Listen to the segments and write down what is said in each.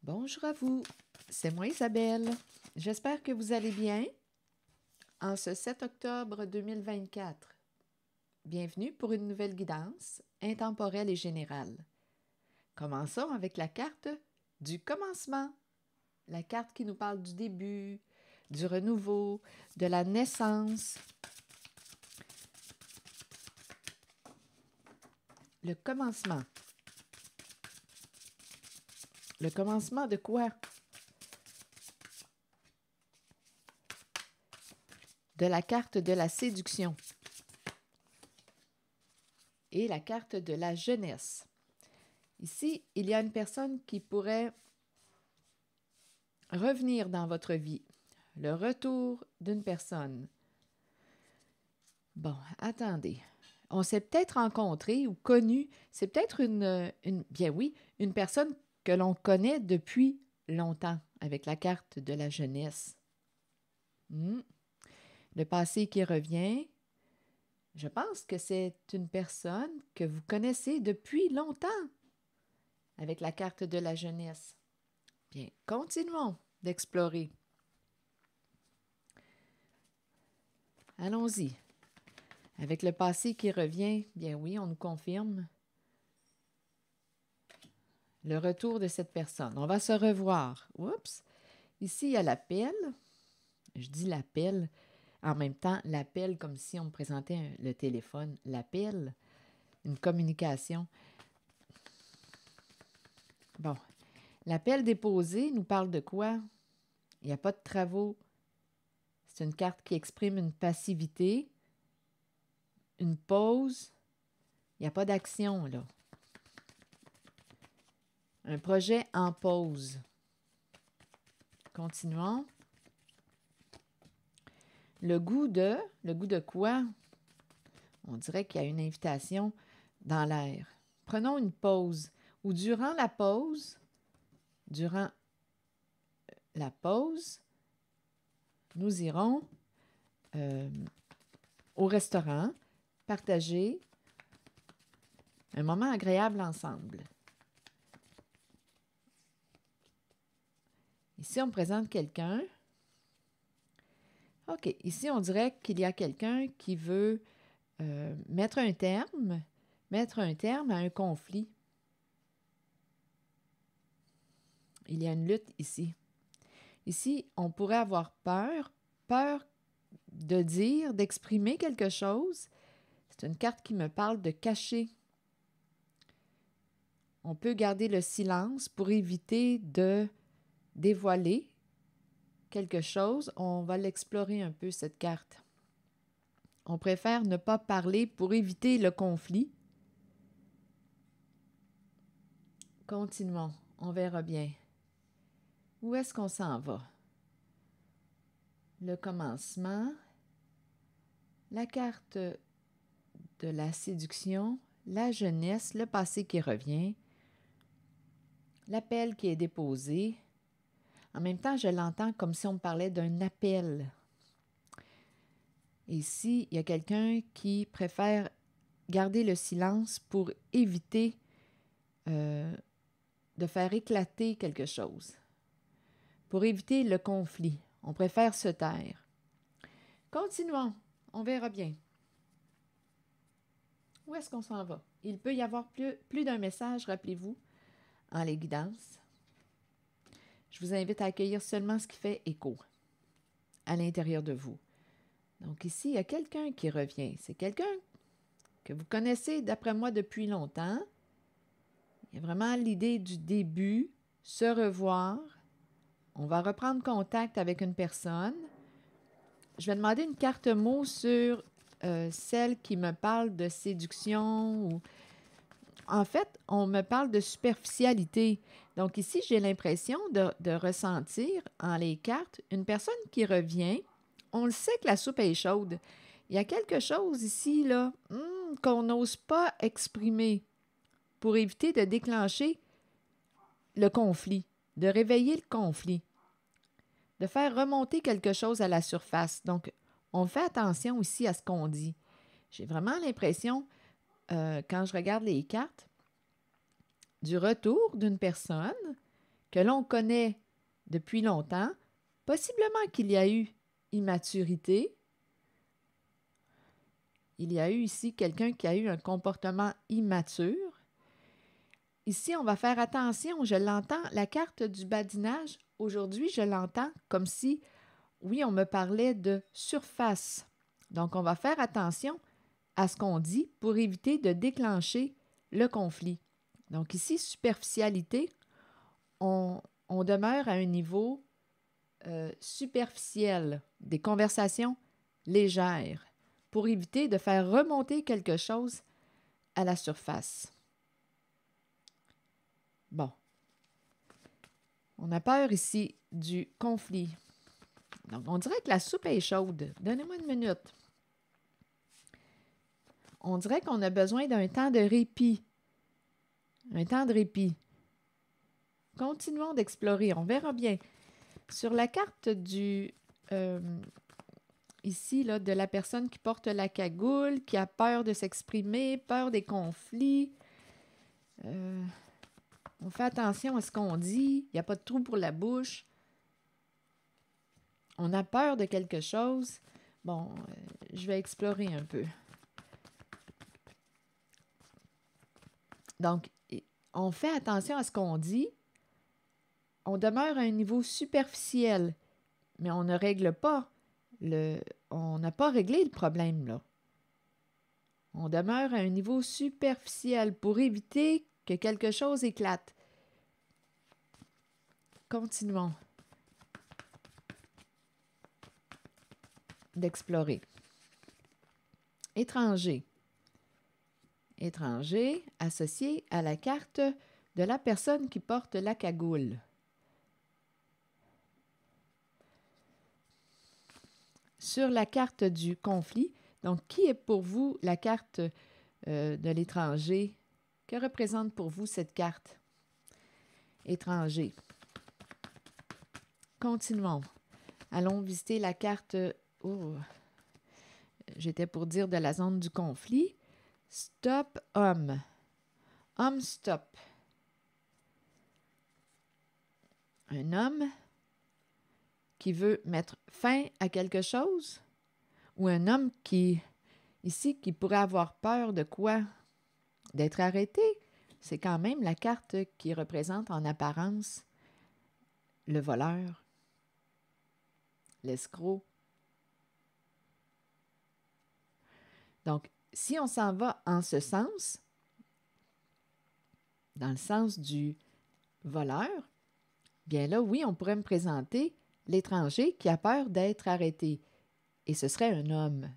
Bonjour à vous, c'est moi Isabelle. J'espère que vous allez bien en ce 7 octobre 2024. Bienvenue pour une nouvelle guidance intemporelle et générale. Commençons avec la carte du commencement. La carte qui nous parle du début, du renouveau, de la naissance. Le commencement. Le commencement de quoi? De la carte de la séduction et la carte de la jeunesse. Ici, il y a une personne qui pourrait revenir dans votre vie. Le retour d'une personne. Bon, attendez. On s'est peut-être rencontré ou connu. C'est peut-être une personne que l'on connaît depuis longtemps avec la carte de la jeunesse. Le passé qui revient. Je pense que c'est une personne que vous connaissez depuis longtemps avec la carte de la jeunesse. Bien, continuons d'explorer. Allons-y. Avec le passé qui revient, bien oui, on nous confirme le retour de cette personne. On va se revoir. Oups! Ici, il y a l'appel. Je dis l'appel. En même temps, l'appel comme si on me présentait le téléphone. L'appel, une communication. Bon. L'appel déposé nous parle de quoi? Il n'y a pas de travaux. C'est une carte qui exprime une passivité, une pause. Il n'y a pas d'action, là. Un projet en pause. Continuons. Le goût de quoi? On dirait qu'il y a une invitation dans l'air. Prenons une pause. Ou durant la pause, nous irons au restaurant, partager un moment agréable ensemble. Ici, on me présente quelqu'un. OK. Ici, on dirait qu'il y a quelqu'un qui veut mettre un terme à un conflit. Il y a une lutte ici. Ici, on pourrait avoir peur de dire, d'exprimer quelque chose. C'est une carte qui me parle de cacher. On peut garder le silence pour éviter de dévoiler quelque chose. On va l'explorer un peu, cette carte. On préfère ne pas parler pour éviter le conflit. Continuons, on verra bien. Où est-ce qu'on s'en va? Le commencement, la carte de la séduction, la jeunesse, le passé qui revient, l'appel qui est déposé. En même temps, je l'entends comme si on me parlait d'un appel. Ici, il y a quelqu'un qui préfère garder le silence pour éviter de faire éclater quelque chose. Pour éviter le conflit, on préfère se taire. Continuons, on verra bien. Où est-ce qu'on s'en va? Il peut y avoir plus d'un message, rappelez-vous, en les guidances. Je vous invite à accueillir seulement ce qui fait écho à l'intérieur de vous. Donc ici, il y a quelqu'un qui revient. C'est quelqu'un que vous connaissez, d'après moi, depuis longtemps. Il y a vraiment l'idée du début, se revoir. On va reprendre contact avec une personne. Je vais demander une carte mot sur celle qui me parle de séduction. En fait, on me parle de superficialité. Donc ici, j'ai l'impression de ressentir en les cartes une personne qui revient. On le sait que la soupe est chaude. Il y a quelque chose ici là, qu'on n'ose pas exprimer pour éviter de déclencher le conflit, de réveiller le conflit, de faire remonter quelque chose à la surface. Donc, on fait attention ici à ce qu'on dit. J'ai vraiment l'impression, quand je regarde les cartes, du retour d'une personne que l'on connaît depuis longtemps, possiblement qu'il y a eu immaturité. Il y a eu ici quelqu'un qui a eu un comportement immature. Ici, on va faire attention, je l'entends, la carte du badinage, aujourd'hui, je l'entends comme si, oui, on me parlait de surface. Donc, on va faire attention à ce qu'on dit pour éviter de déclencher le conflit. Donc ici, superficialité, on demeure à un niveau superficiel, des conversations légères, pour éviter de faire remonter quelque chose à la surface. Bon. On a peur ici du conflit. Donc, on dirait que la soupe est chaude. Donnez-moi une minute. On dirait qu'on a besoin d'un temps de répit. Un temps de répit. Continuons d'explorer. On verra bien. Sur la carte du... ici, là, de la personne qui porte la cagoule, qui a peur de s'exprimer, peur des conflits. On fait attention à ce qu'on dit. Il n'y a pas de trou pour la bouche. On a peur de quelque chose. Bon, je vais explorer un peu. Donc, on fait attention à ce qu'on dit. On demeure à un niveau superficiel, mais on ne règle pas on n'a pas réglé le problème, là. On demeure à un niveau superficiel pour éviter que quelque chose éclate. Continuons d'explorer. Étranger. Étranger associé à la carte de la personne qui porte la cagoule. Sur la carte du conflit, donc qui est pour vous la carte de l'étranger? Que représente pour vous cette carte? Étranger. Continuons. Allons visiter la carte... j'étais pour dire de la zone du conflit. Stop, homme. Homme, stop. Un homme qui veut mettre fin à quelque chose ou un homme qui pourrait avoir peur de quoi? D'être arrêté. C'est quand même la carte qui représente en apparence le voleur, l'escroc. Donc, si on s'en va en ce sens, dans le sens du voleur, bien là, oui, on pourrait me présenter l'étranger qui a peur d'être arrêté. Et ce serait un homme.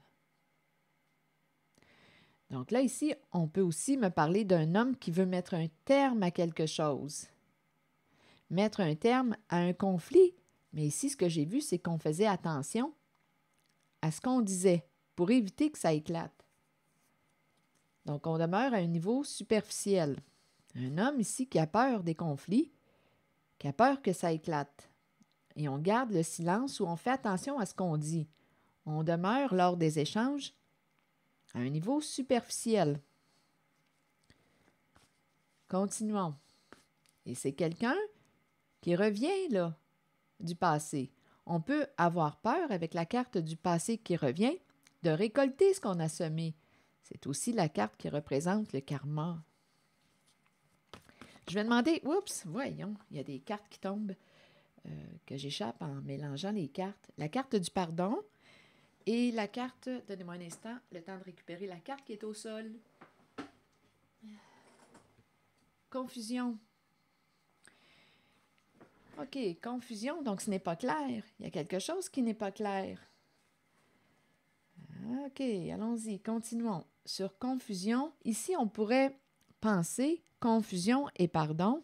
Donc là, ici, on peut aussi me parler d'un homme qui veut mettre un terme à quelque chose. Mettre un terme à un conflit. Mais ici, ce que j'ai vu, c'est qu'on faisait attention à ce qu'on disait pour éviter que ça éclate. Donc, on demeure à un niveau superficiel. Un homme ici qui a peur des conflits, qui a peur que ça éclate. Et on garde le silence ou on fait attention à ce qu'on dit. On demeure lors des échanges à un niveau superficiel. Continuons. Et c'est quelqu'un qui revient là du passé. On peut avoir peur avec la carte du passé qui revient de récolter ce qu'on a semé. C'est aussi la carte qui représente le karma. Je vais demander, oups, voyons, il y a des cartes qui tombent, que j'échappe en mélangeant les cartes. La carte du pardon et la carte, donnez-moi un instant, le temps de récupérer la carte qui est au sol. Confusion. OK, confusion, donc ce n'est pas clair. Il y a quelque chose qui n'est pas clair. OK, allons-y, continuons. Sur confusion, ici, on pourrait penser confusion et pardon.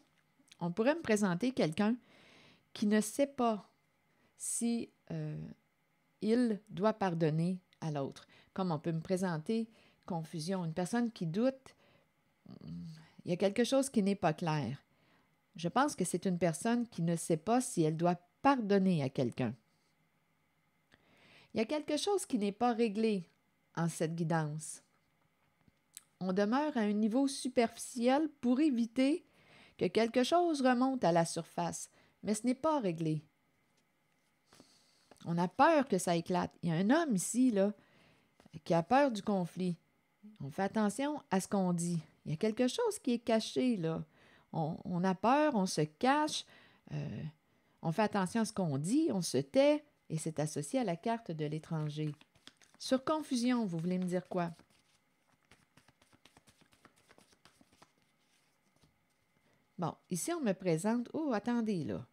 On pourrait me présenter quelqu'un qui ne sait pas si il doit pardonner à l'autre. Comme on peut me présenter confusion, une personne qui doute, il y a quelque chose qui n'est pas clair. Je pense que c'est une personne qui ne sait pas si elle doit pardonner à quelqu'un. Il y a quelque chose qui n'est pas réglé en cette guidance. On demeure à un niveau superficiel pour éviter que quelque chose remonte à la surface, mais ce n'est pas réglé. On a peur que ça éclate. Il y a un homme ici, là, qui a peur du conflit. On fait attention à ce qu'on dit. Il y a quelque chose qui est caché, là. On a peur, on se cache, on fait attention à ce qu'on dit, on se tait, et c'est associé à la carte de l'étranger. Sur confusion, vous voulez me dire quoi? Bon, ici, on me présente... Oh, attendez, là.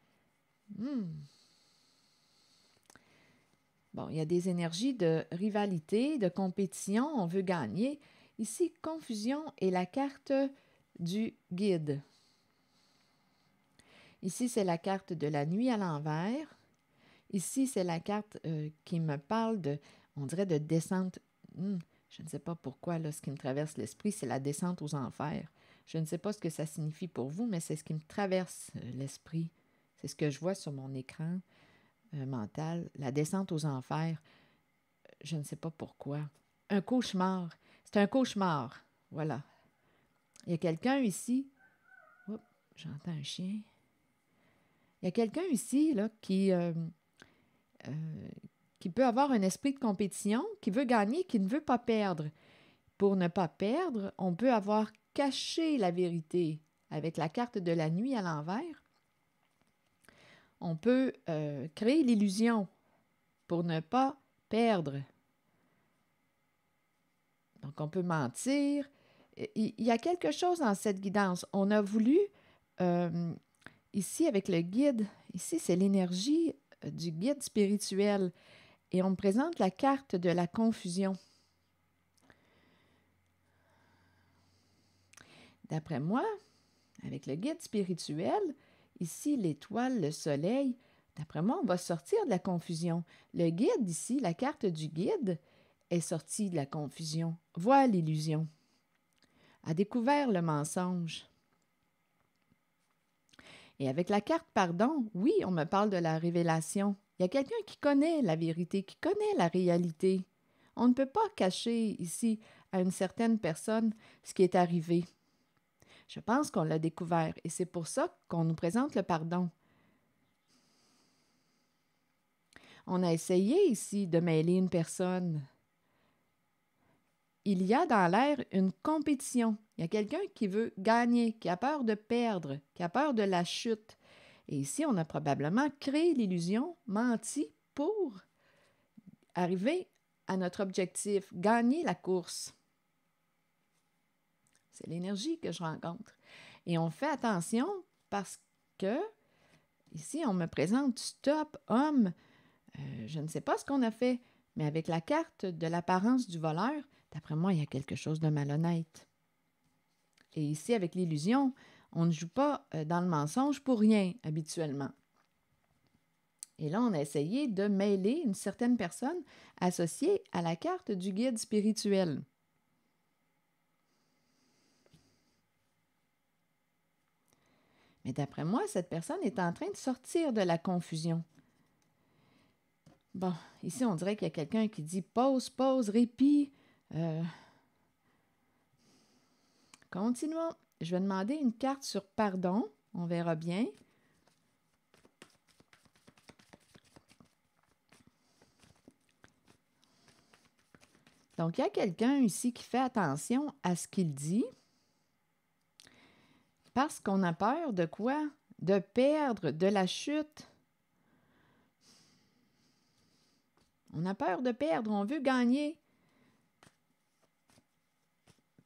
Bon, il y a des énergies de rivalité, de compétition, on veut gagner. Ici, confusion est la carte du guide. Ici, c'est la carte de la nuit à l'envers. Ici, c'est la carte qui me parle de, on dirait, de descente. Je ne sais pas pourquoi, là, ce qui me traverse l'esprit, c'est la descente aux enfers. Je ne sais pas ce que ça signifie pour vous, mais c'est ce qui me traverse l'esprit. C'est ce que je vois sur mon écran mental. La descente aux enfers. Je ne sais pas pourquoi. Un cauchemar. C'est un cauchemar. Voilà. Il y a quelqu'un ici. Oups, j'entends un chien. Il y a quelqu'un ici là, qui peut avoir un esprit de compétition, qui veut gagner, qui ne veut pas perdre. Pour ne pas perdre, on peut avoir caché la vérité avec la carte de la nuit à l'envers. On peut créer l'illusion pour ne pas perdre. Donc, on peut mentir. Il y a quelque chose dans cette guidance. On a voulu, ici avec le guide, ici c'est l'énergie du guide spirituel. Et on me présente la carte de la confusion. D'après moi, avec le guide spirituel, ici l'étoile, le soleil, d'après moi, on va sortir de la confusion. Le guide ici, la carte du guide, est sortie de la confusion, voit l'illusion, a découvert le mensonge. Et avec la carte pardon, oui, on me parle de la révélation. Il y a quelqu'un qui connaît la vérité, qui connaît la réalité. On ne peut pas cacher ici à une certaine personne ce qui est arrivé. Je pense qu'on l'a découvert et c'est pour ça qu'on nous présente le pardon. On a essayé ici de mêler une personne. Il y a dans l'air une compétition. Il y a quelqu'un qui veut gagner, qui a peur de perdre, qui a peur de la chute. Et ici, on a probablement créé l'illusion, menti pour arriver à notre objectif, gagner la course. C'est l'énergie que je rencontre. Et on fait attention parce que, ici, on me présente stop, homme. Je ne sais pas ce qu'on a fait, mais avec la carte de l'apparence du voleur, d'après moi, il y a quelque chose de malhonnête. Et ici, avec l'illusion, on ne joue pas dans le mensonge pour rien, habituellement. Et là, on a essayé de mêler une certaine personne associée à la carte du guide spirituel. Mais d'après moi, cette personne est en train de sortir de la confusion. Bon, ici, on dirait qu'il y a quelqu'un qui dit pause, répit. Continuons. Je vais demander une carte sur pardon. On verra bien. Donc, il y a quelqu'un ici qui fait attention à ce qu'il dit parce qu'on a peur de quoi? De perdre, de la chute. On a peur de perdre, on veut gagner.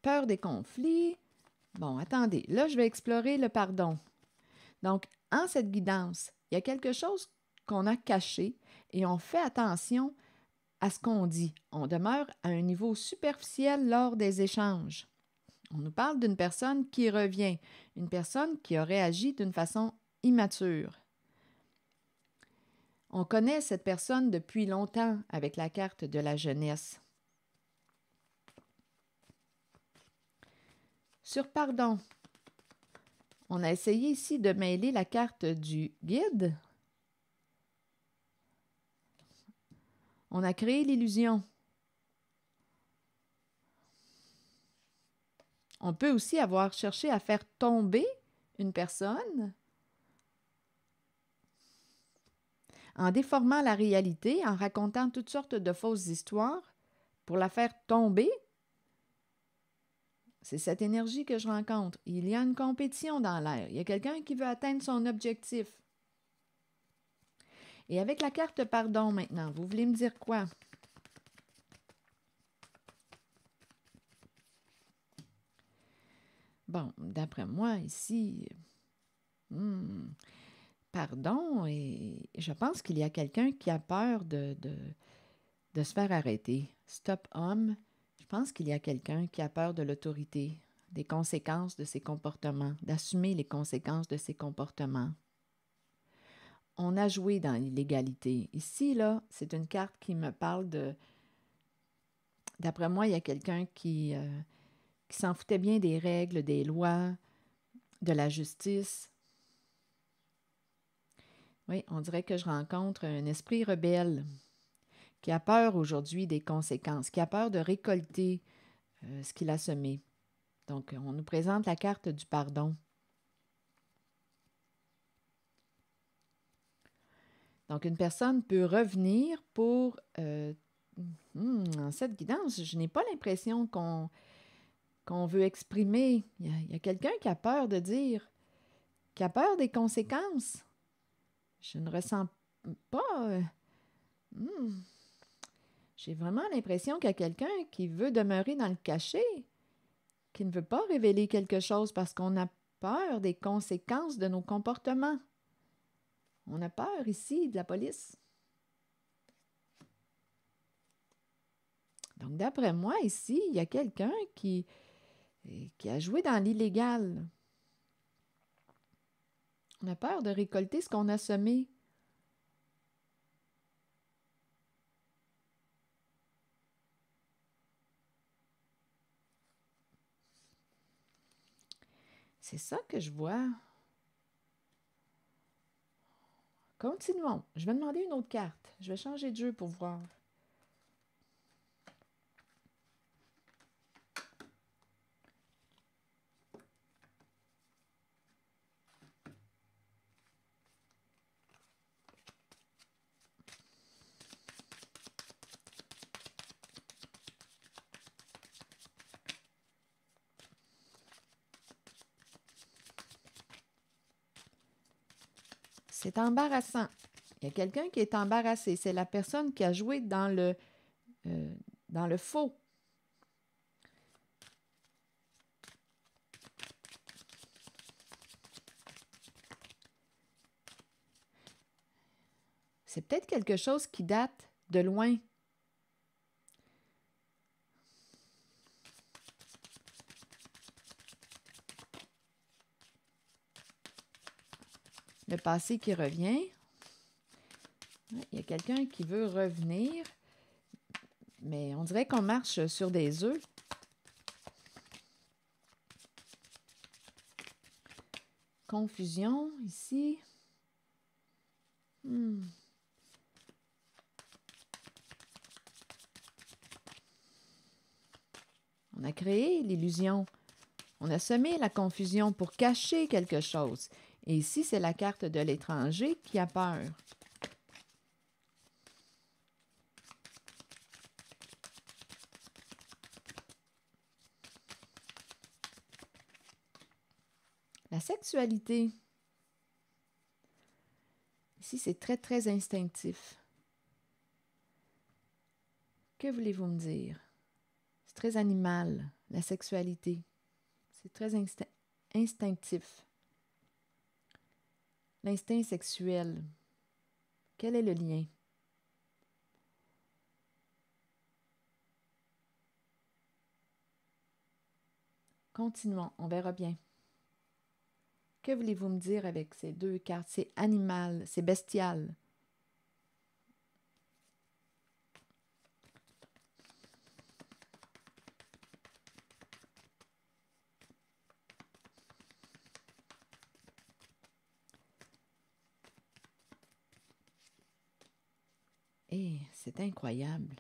Peur des conflits. Bon, attendez, là, je vais explorer le pardon. Donc, en cette guidance, il y a quelque chose qu'on a caché et on fait attention à ce qu'on dit. On demeure à un niveau superficiel lors des échanges. On nous parle d'une personne qui revient, une personne qui aurait agi d'une façon immature. On connaît cette personne depuis longtemps avec la carte de la jeunesse. Sur pardon, on a essayé ici de mêler la carte du guide. On a créé l'illusion. On peut aussi avoir cherché à faire tomber une personne en déformant la réalité, en racontant toutes sortes de fausses histoires pour la faire tomber. C'est cette énergie que je rencontre. Il y a une compétition dans l'air. Il y a quelqu'un qui veut atteindre son objectif. Et avec la carte pardon maintenant, vous voulez me dire quoi? Bon, d'après moi, ici, pardon, et je pense qu'il y a quelqu'un qui a peur de se faire arrêter. Stop homme, je pense qu'il y a quelqu'un qui a peur de l'autorité, des conséquences de ses comportements, d'assumer les conséquences de ses comportements. On a joué dans l'illégalité. Ici, là, c'est une carte qui me parle de... D'après moi, il y a quelqu'un qui s'en foutait bien des règles, des lois, de la justice. Oui, on dirait que je rencontre un esprit rebelle qui a peur aujourd'hui des conséquences, qui a peur de récolter ce qu'il a semé. Donc, on nous présente la carte du pardon. Donc, une personne peut revenir pour... en cette guidance, je n'ai pas l'impression qu'on veut exprimer. Il y a quelqu'un qui a peur de dire, qui a peur des conséquences. Je ne ressens pas... J'ai vraiment l'impression qu'il y a quelqu'un qui veut demeurer dans le cachet, qui ne veut pas révéler quelque chose parce qu'on a peur des conséquences de nos comportements. On a peur ici de la police. Donc, d'après moi, ici, il y a quelqu'un qui a joué dans l'illégal. On a peur de récolter ce qu'on a semé. C'est ça que je vois. Continuons. Je vais demander une autre carte. Je vais changer de jeu pour voir. C'est embarrassant. Il y a quelqu'un qui est embarrassé. C'est la personne qui a joué dans le faux. C'est peut-être quelque chose qui date de loin. Le passé qui revient. Il y a quelqu'un qui veut revenir, mais on dirait qu'on marche sur des œufs. Confusion ici. On a créé l'illusion. On a semé la confusion pour cacher quelque chose. Et ici, c'est la carte de l'étranger qui a peur. La sexualité. Ici, c'est très, très instinctif. Que voulez-vous me dire? C'est très animal, la sexualité. C'est très instinctif. L'instinct sexuel. Quel est le lien? Continuons, on verra bien. Que voulez-vous me dire avec ces deux cartes? C'est animal, c'est bestial. Et c'est incroyable.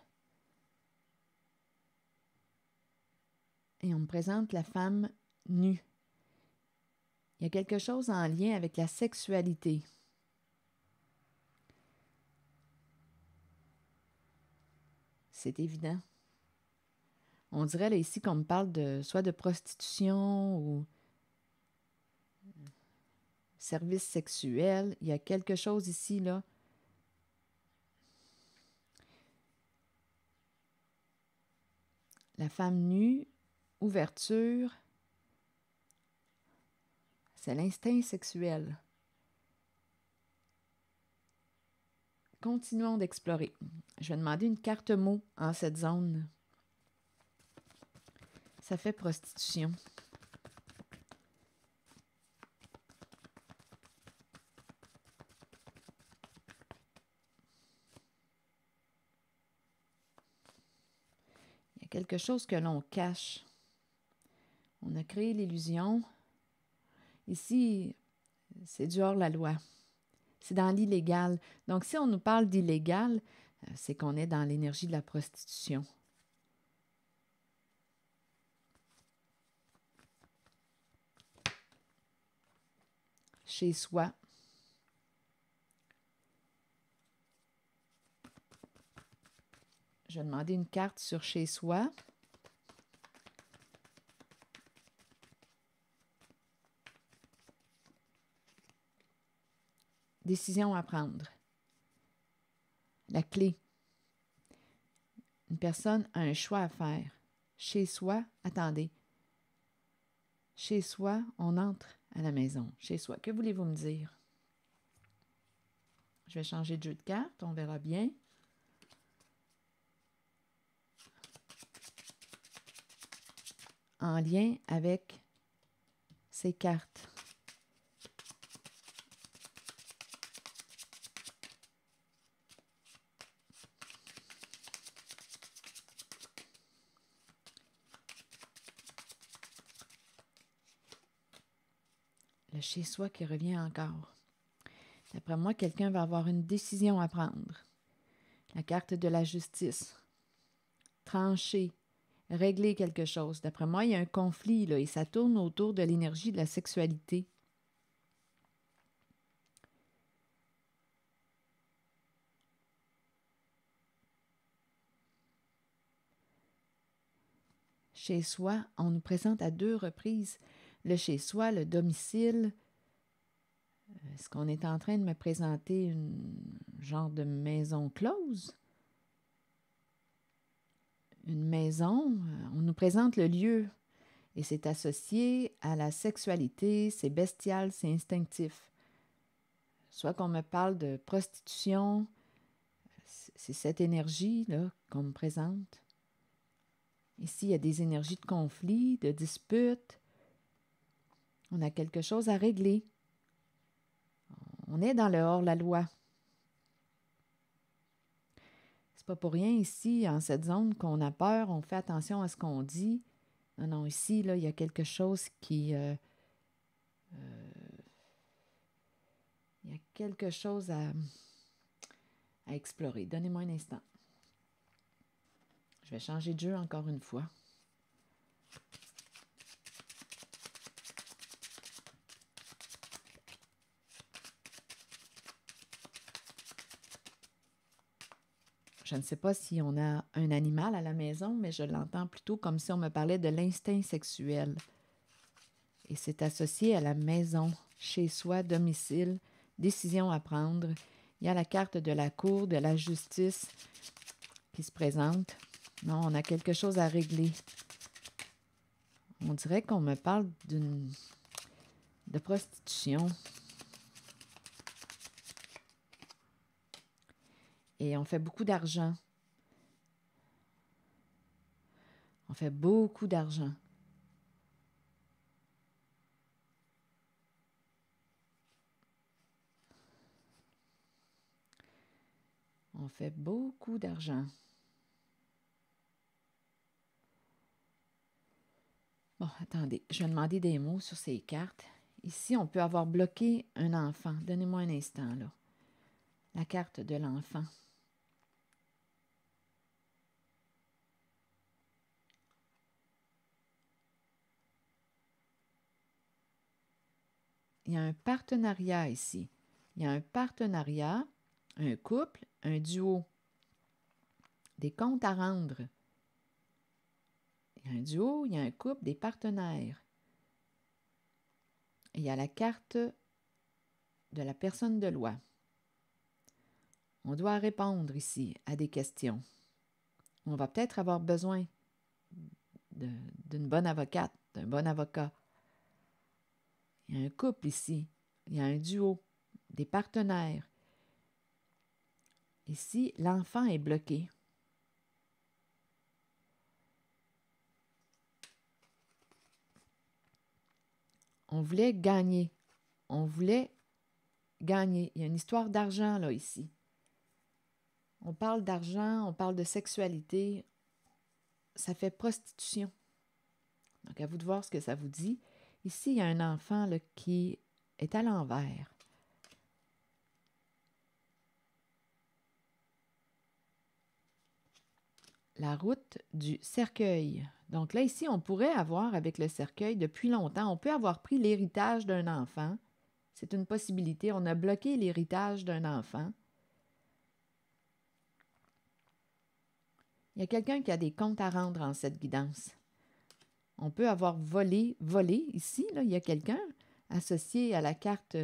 Et on me présente la femme nue. Il Il y a quelque chose en lien avec la sexualité. C'est évident. On dirait là ici qu'on me parle de soit de prostitution ou service sexuel. Il y a quelque chose ici, là. La femme nue, ouverture, c'est l'instinct sexuel. Continuons d'explorer. Je vais demander une carte mot en cette zone. Ça fait prostitution. Il y a quelque chose que l'on cache. On a créé l'illusion. Ici, c'est du hors-la-loi. C'est dans l'illégal. Donc, si on nous parle d'illégal, c'est qu'on est dans l'énergie de la prostitution. Chez soi. Je vais demander une carte sur chez soi. Décision à prendre. La clé. Une personne a un choix à faire. Chez soi, attendez. Chez soi, on entre à la maison. Chez soi, que voulez-vous me dire? Je vais changer de jeu de cartes, on verra bien. En lien avec ces cartes. Le chez-soi qui revient encore. D'après moi, quelqu'un va avoir une décision à prendre. La carte de la justice. Trancher. Régler quelque chose. D'après moi, il y a un conflit là, et ça tourne autour de l'énergie de la sexualité. Chez soi, on nous présente à 2 reprises le chez soi, le domicile. Est-ce qu'on est en train de me présenter une genre de maison close? Une maison, on nous présente le lieu et c'est associé à la sexualité, c'est bestial, c'est instinctif. Soit qu'on me parle de prostitution, c'est cette énergie-là qu'on me présente. Ici, il y a des énergies de conflit, de dispute. On a quelque chose à régler. On est dans le hors-la-loi. C'est pas pour rien ici, en cette zone, qu'on a peur, on fait attention à ce qu'on dit. Non, non, ici, là, il y a quelque chose qui... il y a quelque chose à explorer. Donnez-moi un instant. Je vais changer de jeu encore une fois. Je ne sais pas si on a un animal à la maison, mais je l'entends plutôt comme si on me parlait de l'instinct sexuel. Et c'est associé à la maison, chez soi, domicile, décision à prendre. Il y a la carte de la cour, de la justice qui se présente. Non, on a quelque chose à régler. On dirait qu'on me parle de prostitution. Et on fait beaucoup d'argent. On fait beaucoup d'argent. On fait beaucoup d'argent. Bon, attendez, je vais demander des mots sur ces cartes. Ici, on peut avoir bloqué un enfant. Donnez-moi un instant, là. La carte de l'enfant. il y a un partenariat ici. Il y a un partenariat, un couple, un duo, des comptes à rendre. Il y a un duo, il y a un couple, des partenaires. Et il y a la carte de la personne de loi. On doit répondre ici à des questions. On va peut-être avoir besoin d'une bonne avocate, d'un bon avocat. Il y a un couple ici. Il y a un duo, des partenaires. Ici, l'enfant est bloqué. On voulait gagner. On voulait gagner. Il y a une histoire d'argent là, ici. On parle d'argent, on parle de sexualité. Ça fait prostitution. Donc, à vous de voir ce que ça vous dit. Ici, il y a un enfant là, qui est à l'envers. La route du cercueil. Donc là, ici, on pourrait avoir, avec le cercueil, depuis longtemps, on peut avoir pris l'héritage d'un enfant. C'est une possibilité. On a bloqué l'héritage d'un enfant. Il y a quelqu'un qui a des comptes à rendre en cette guidance. On peut avoir volé ici, là, il y a quelqu'un associé à la carte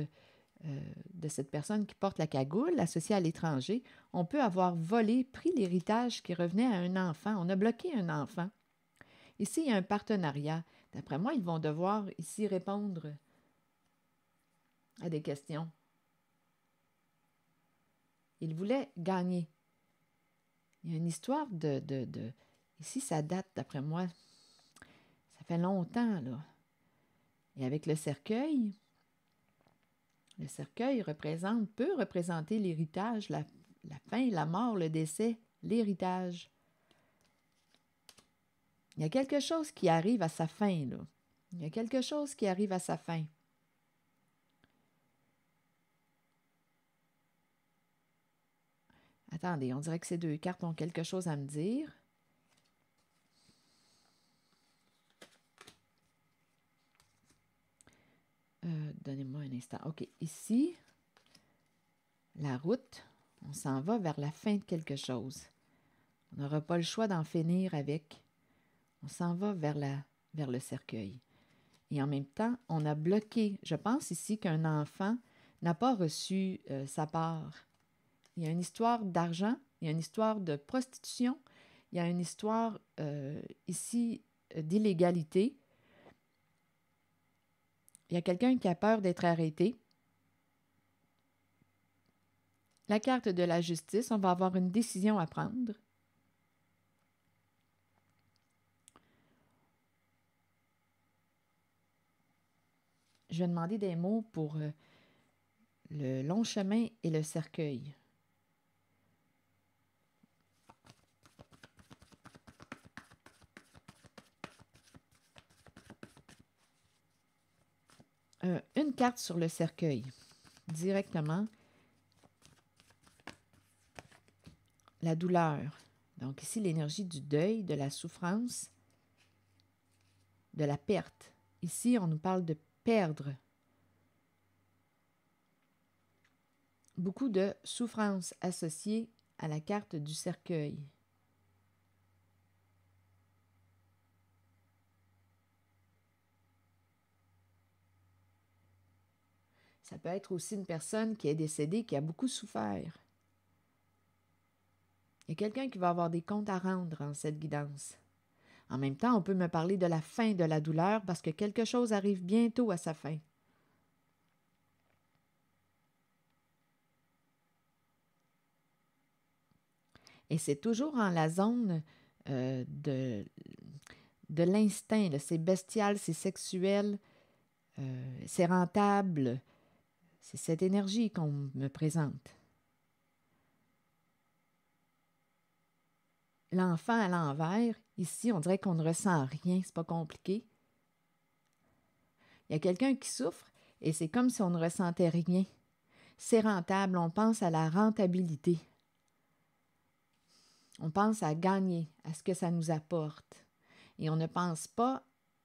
de cette personne qui porte la cagoule, associé à l'étranger. On peut avoir volé, pris l'héritage qui revenait à un enfant. On a bloqué un enfant. Ici, il y a un partenariat. D'après moi, ils vont devoir ici répondre à des questions. Ils voulaient gagner. Il y a une histoire de... Ici, ça date, d'après moi, ça fait longtemps, là. Et avec le cercueil peut représenter l'héritage, la fin, la mort, le décès, l'héritage. Il y a quelque chose qui arrive à sa fin, là. Il y a quelque chose qui arrive à sa fin. Attendez, on dirait que ces deux cartes ont quelque chose à me dire. Donnez-moi un instant. OK, ici, la route, on s'en va vers la fin de quelque chose. On n'aura pas le choix d'en finir avec. On s'en va vers le cercueil. Et en même temps, on a bloqué. Je pense ici qu'un enfant n'a pas reçu sa part. Il y a une histoire d'argent, il y a une histoire de prostitution, il y a une histoire ici d'illégalité. Il y a quelqu'un qui a peur d'être arrêté. La carte de la justice, on va avoir une décision à prendre. Je vais demander des mots pour le long chemin et le cercueil. Une carte sur le cercueil, directement. La douleur. Donc ici, l'énergie du deuil, de la souffrance, de la perte. Ici, on nous parle de perdre. Beaucoup de souffrance associée à la carte du cercueil. Ça peut être aussi une personne qui est décédée, qui a beaucoup souffert. Il y a quelqu'un qui va avoir des comptes à rendre en cette guidance. En même temps, on peut me parler de la fin de la douleur parce que quelque chose arrive bientôt à sa fin. Et c'est toujours en la zone de l'instinct. Là. C'est bestial, c'est sexuel, c'est rentable. C'est cette énergie qu'on me présente. L'enfant à l'envers, ici, on dirait qu'on ne ressent rien, c'est pas compliqué. Il y a quelqu'un qui souffre et c'est comme si on ne ressentait rien. C'est rentable, on pense à la rentabilité. On pense à gagner, à ce que ça nous apporte. Et on ne pense pas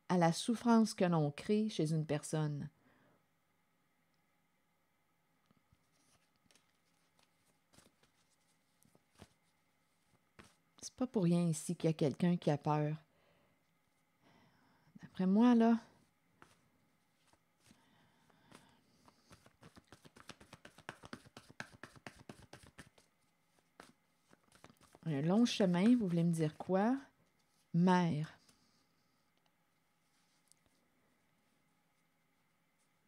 à la souffrance que l'on crée chez une personne. C'est pas pour rien ici qu'il y a quelqu'un qui a peur. D'après moi, là, un long chemin, vous voulez me dire quoi? Mère.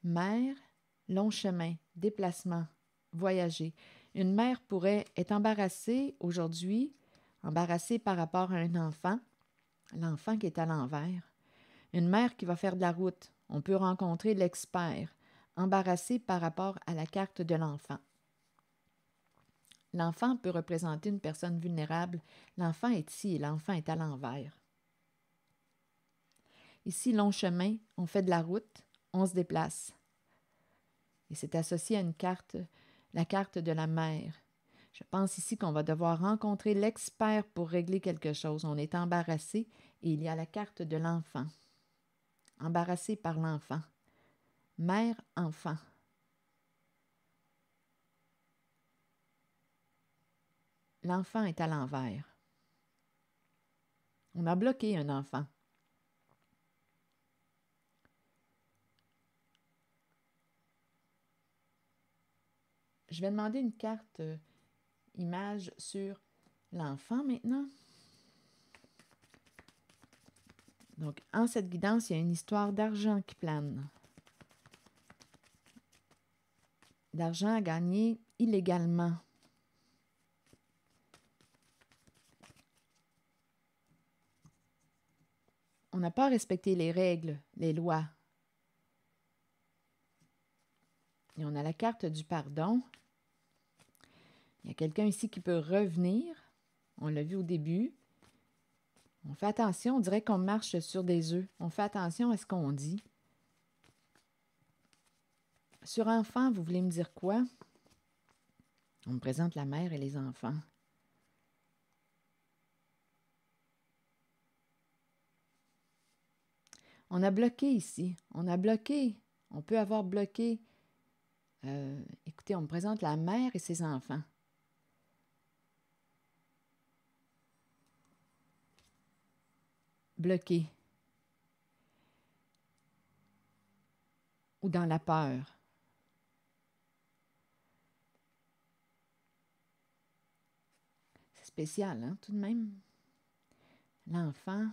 Mère, long chemin, déplacement, voyager. Une mère pourrait être embarrassée aujourd'hui, embarrassée par rapport à un enfant, l'enfant qui est à l'envers. Une mère qui va faire de la route. On peut rencontrer l'expert, embarrassé par rapport à la carte de l'enfant. L'enfant peut représenter une personne vulnérable. L'enfant est ici et l'enfant est à l'envers. Ici, long chemin, on fait de la route, on se déplace. Et c'est associé à une carte, la carte de la mère. Je pense ici qu'on va devoir rencontrer l'expert pour régler quelque chose. On est embarrassé et il y a la carte de l'enfant. Embarrassé par l'enfant. Mère-enfant. L'enfant est à l'envers. On a bloqué un enfant. Je vais demander une carte image sur l'enfant maintenant. Donc, en cette guidance, il y a une histoire d'argent qui plane. D'argent à gagner illégalement. On n'a pas respecté les règles, les lois. Et on a la carte du pardon. Il y a quelqu'un ici qui peut revenir. On l'a vu au début. On fait attention, on dirait qu'on marche sur des œufs. On fait attention à ce qu'on dit. Sur enfant, vous voulez me dire quoi? On me présente la mère et les enfants. On a bloqué ici. On a bloqué. On peut avoir bloqué. Écoutez, on me présente la mère et ses enfants. Bloqué. Ou dans la peur. C'est spécial, hein, tout de même. L'enfant.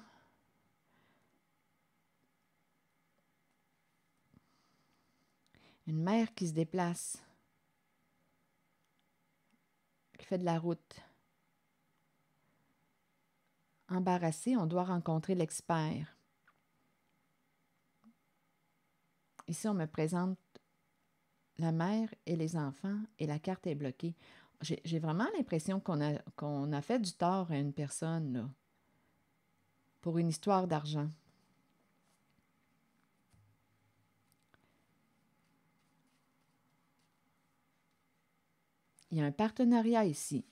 Une mère qui se déplace. Qui fait de la route. Embarrassé, on doit rencontrer l'expert. Ici, on me présente la mère et les enfants et la carte est bloquée. J'ai vraiment l'impression qu'on a fait du tort à une personne là, pour une histoire d'argent. Il y a un partenariat ici.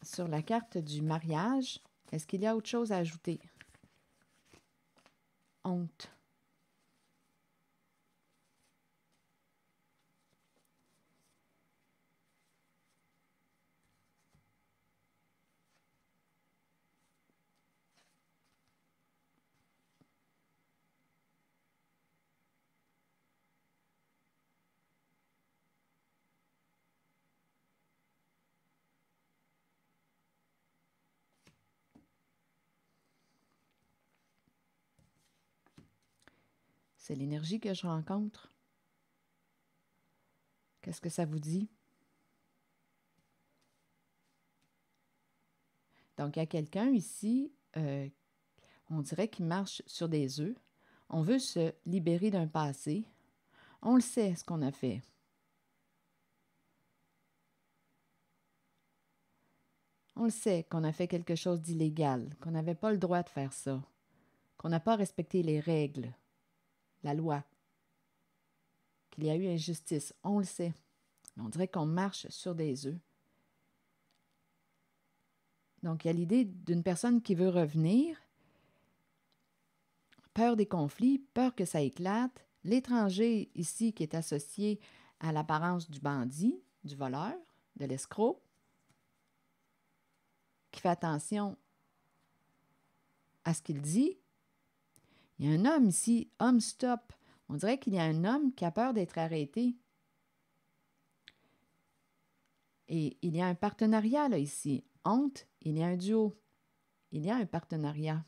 Sur la carte du mariage, est-ce qu'il y a autre chose à ajouter? Honte. C'est l'énergie que je rencontre. Qu'est-ce que ça vous dit? Donc, il y a quelqu'un ici, on dirait qu'il marche sur des œufs. On veut se libérer d'un passé. On le sait, ce qu'on a fait. On le sait qu'on a fait quelque chose d'illégal, qu'on n'avait pas le droit de faire ça, qu'on n'a pas respecté les règles, la loi, qu'il y a eu injustice. On le sait. Mais on dirait qu'on marche sur des œufs. Donc, il y a l'idée d'une personne qui veut revenir, peur des conflits, peur que ça éclate, L'étranger ici qui est associé à l'apparence du bandit, du voleur, de l'escroc, qui fait attention à ce qu'il dit. Il y a un homme ici, homme stop. On dirait qu'il y a un homme qui a peur d'être arrêté. Et il y a un partenariat là ici. Honte, il y a un duo. Il y a un partenariat.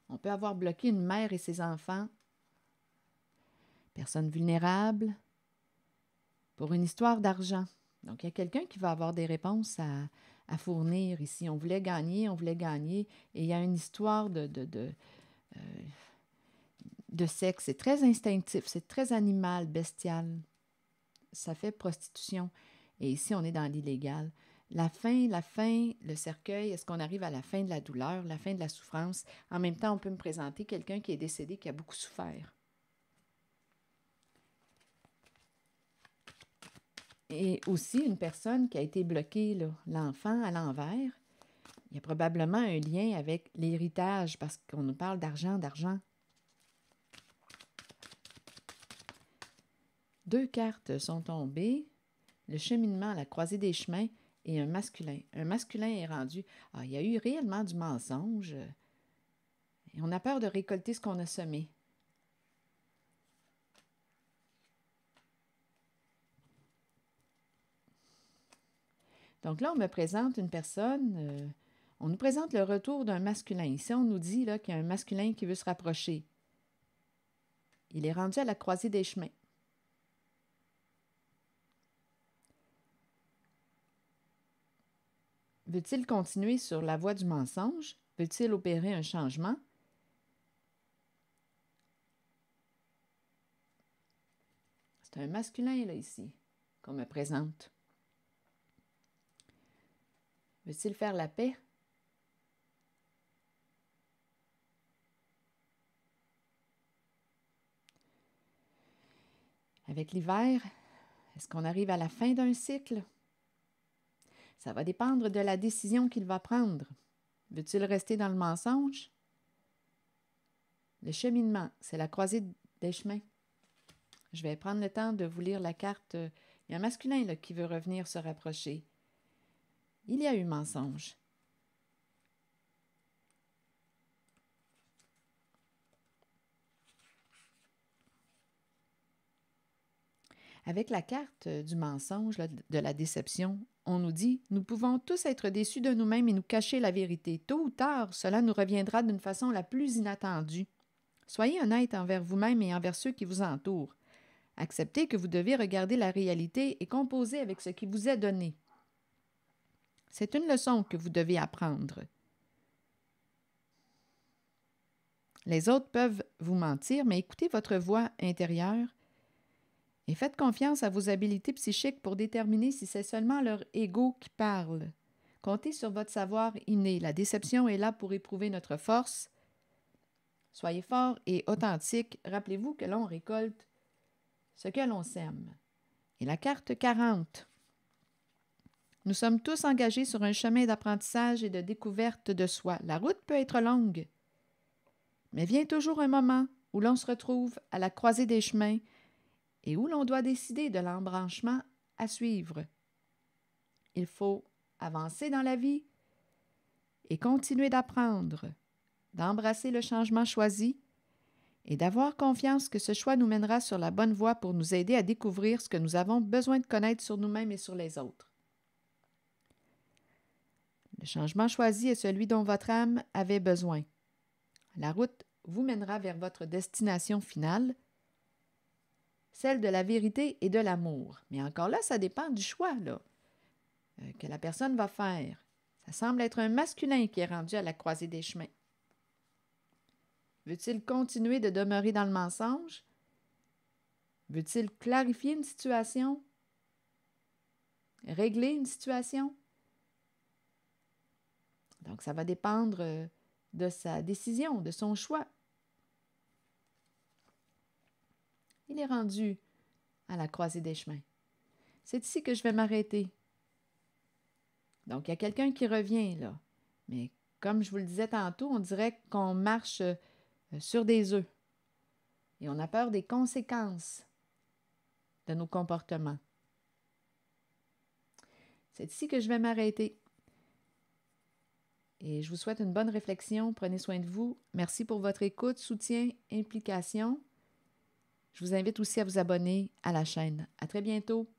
On peut avoir bloqué une mère et ses enfants, personnes vulnérables, pour une histoire d'argent. Donc, il y a quelqu'un qui va avoir des réponses à fournir ici. On voulait gagner, et il y a une histoire de sexe. C'est très instinctif, c'est très animal, bestial. Ça fait prostitution. Et ici, on est dans l'illégal. La fin, le cercueil, est-ce qu'on arrive à la fin de la douleur, la fin de la souffrance? En même temps, on peut me présenter quelqu'un qui est décédé, qui a beaucoup souffert. Et aussi une personne qui a été bloquée, là, l'enfant à l'envers. Il y a probablement un lien avec l'héritage, parce qu'on nous parle d'argent. 2 cartes sont tombées. Le cheminement, la croisée des chemins et un masculin. Un masculin est rendu. Ah, il y a eu réellement du mensonge. Et on a peur de récolter ce qu'on a semé. Donc là, on me présente une personne, on nous présente le retour d'un masculin. Ici, on nous dit là, qu'il y a un masculin qui veut se rapprocher. Il est rendu à la croisée des chemins. Veut-il continuer sur la voie du mensonge? Veut-il opérer un changement? C'est un masculin, là, ici, qu'on me présente. Veut-il faire la paix? Avec l'hiver, est-ce qu'on arrive à la fin d'un cycle? Ça va dépendre de la décision qu'il va prendre. Veut-il rester dans le mensonge? Le cheminement, c'est la croisée des chemins. Je vais prendre le temps de vous lire la carte. Il y a un masculin là, qui veut revenir se rapprocher. Il y a eu mensonge. Avec la carte du mensonge, là, de la déception, on nous dit « Nous pouvons tous être déçus de nous-mêmes et nous cacher la vérité. Tôt ou tard, cela nous reviendra d'une façon la plus inattendue. Soyez honnête envers vous-même et envers ceux qui vous entourent. Acceptez que vous devez regarder la réalité et composer avec ce qui vous est donné. C'est une leçon que vous devez apprendre. Les autres peuvent vous mentir, mais écoutez votre voix intérieure et faites confiance à vos habiletés psychiques pour déterminer si c'est seulement leur ego qui parle. Comptez sur votre savoir inné. La déception est là pour éprouver notre force. Soyez fort et authentique. Rappelez-vous que l'on récolte ce que l'on sème. Et la carte 40. Nous sommes tous engagés sur un chemin d'apprentissage et de découverte de soi. La route peut être longue, mais vient toujours un moment où l'on se retrouve à la croisée des chemins et où l'on doit décider de l'embranchement à suivre. Il faut avancer dans la vie et continuer d'apprendre, d'embrasser le changement choisi et d'avoir confiance que ce choix nous mènera sur la bonne voie pour nous aider à découvrir ce que nous avons besoin de connaître sur nous-mêmes et sur les autres. Le changement choisi est celui dont votre âme avait besoin. La route vous mènera vers votre destination finale, celle de la vérité et de l'amour. Mais encore là, ça dépend du choix que la personne va faire. Ça semble être un masculin qui est rendu à la croisée des chemins. Veut-il continuer de demeurer dans le mensonge? Veut-il clarifier une situation? Régler une situation? Donc, ça va dépendre de sa décision, de son choix. Il est rendu à la croisée des chemins. C'est ici que je vais m'arrêter. Donc, il y a quelqu'un qui revient là. Mais comme je vous le disais tantôt, on dirait qu'on marche sur des œufs. Et on a peur des conséquences de nos comportements. C'est ici que je vais m'arrêter. Et je vous souhaite une bonne réflexion. Prenez soin de vous. Merci pour votre écoute, soutien, implication. Je vous invite aussi à vous abonner à la chaîne. À très bientôt.